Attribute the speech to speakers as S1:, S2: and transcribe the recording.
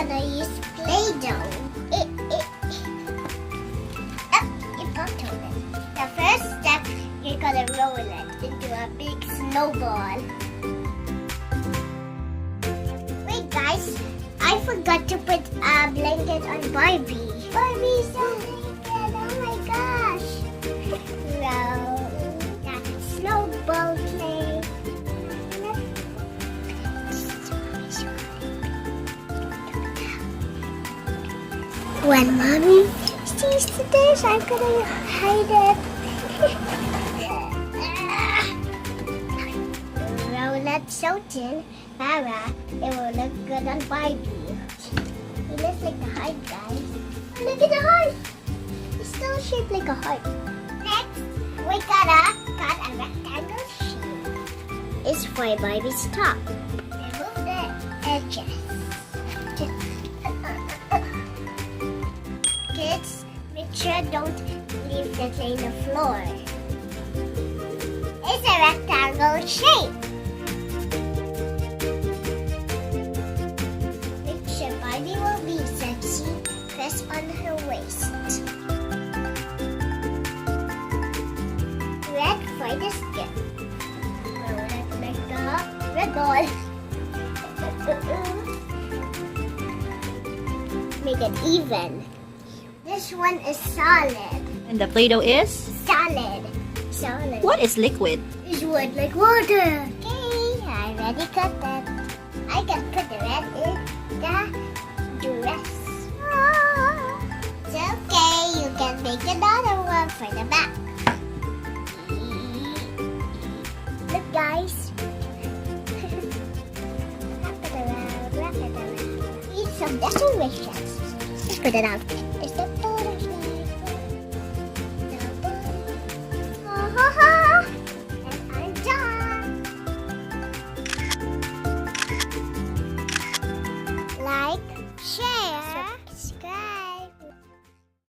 S1: gonna use Play-doh. You popped on it. The first step, you're gonna roll it into a big snowball. Wait guys, I forgot to put a blanket on Barbie. Barbie's so naked, oh my gosh. Roll that snowball play. When Mommy sees this, I'm gonna hide it. Roll it so thin, para it will look good on Barbie. It looks like a heart, guys. Look at the heart. It's still shaped like a heart. Next, we gotta cut a rectangle shape. It's for Barbie's top. Remove the edges. Kids, make sure don't leave the clay on the floor. It's a rectangle shape. Make sure Barbie will be sexy. Press on her waist. Red for the skin. Roll it like a red ball. Make it even. This one is solid.
S2: And the Play-doh is?
S1: Solid. Solid.
S2: What is liquid?
S1: It's wood like water. Okay, I already cut that. I can put the red in the dress. It's okay, you can make another one for the back. Look guys. Wrap it around, wrap it around. Need some decorations. Let's put it out.